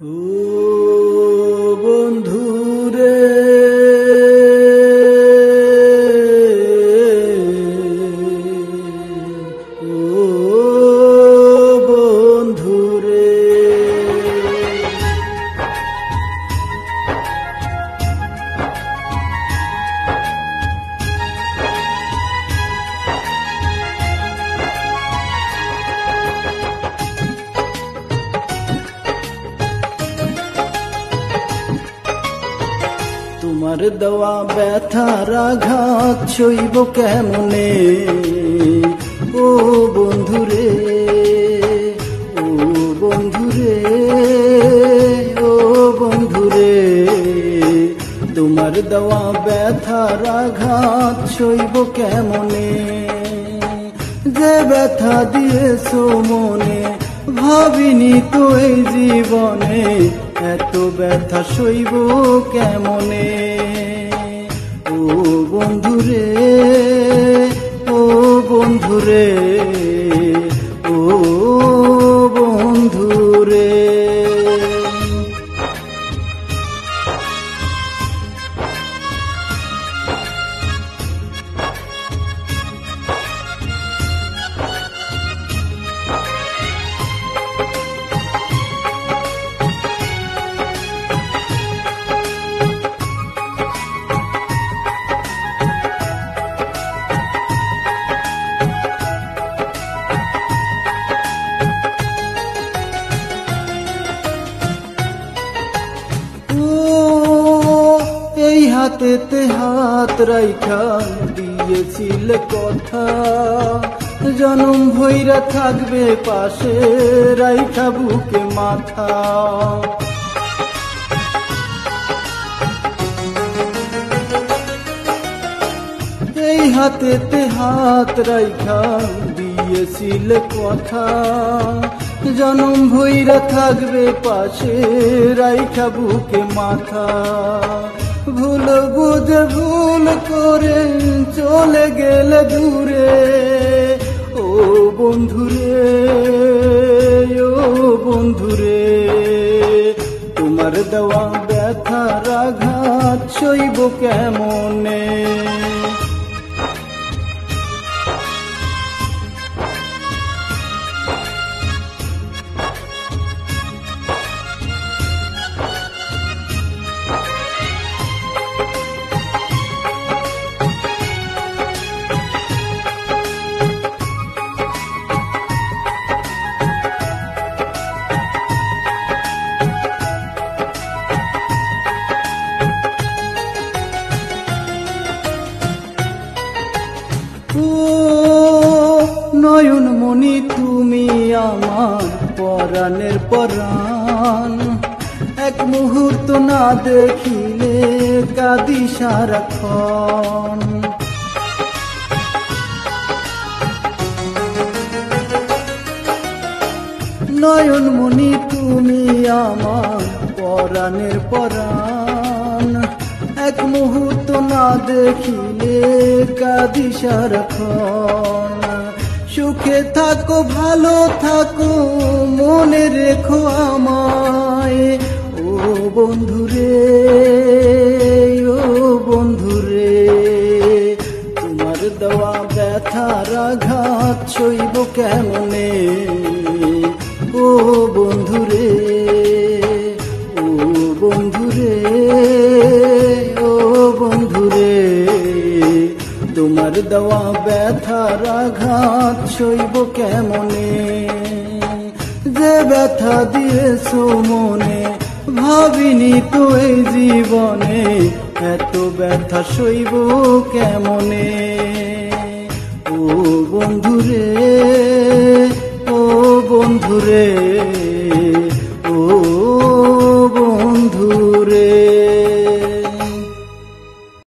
ও বন্ধুরে ও বন্ধুরে তোমার দেওয়া ব্যথার আঘাত সইব কেমনে ও বন্ধুরে ও বন্ধুরে ও বন্ধুরে তোমার দেওয়া ব্যথার আঘাত সইব কেমনে যে ব্যথা দিয়েছো মনে ভাবিনি তো এই জীবনে এত ব্যথা সইব কেমনে ও বন্ধুরে ও বন্ধুরে ও বন্ধুরে এই হাতেতে হাত রাইখা দিয়েছিল কথা জনম ভৈরা থাকবে পাশে রাইখা বুকে মাথা এই হাতেতে হাত রাইখা দিয়েছিল কথা জনম ভৈরা থাকবে পাশে রাইখা বুকে মাথা ভুল বুঝে ভুল করে চলে গেলে দূরে ও বন্ধুরে ও বন্ধুরে তোমার দেওয়া ব্যথার আঘাত সইব কেমনে নয়ন মনি তুমি আমার পরাণের পরাণ এক মুহূর্ত না দেখিলে কাঁদি সারাক্ষণ নয়ন মনি তুমি আমার পরাণের পরাণ এক মুহূর্ত না দেখিলে কাঁদি সারাক্ষণ সুখে থাকো ভালো থাকো মনে রেখো আমায় ও বন্ধুরে ও বন্ধুরে তোমার দেওয়া ব্যথার আঘাত সইব কেমনে ও বন্ধুরে ও বন্ধুরে ও বন্ধুরে তোমার দেওয়া ব্যথার আঘাত সইব কেমনে যে ব্যথা দিয়েছো মনে ভাবিনি তো এই জীবনে এত ব্যথা সইব কেমনে ও বন্ধুরে ও বন্ধুরে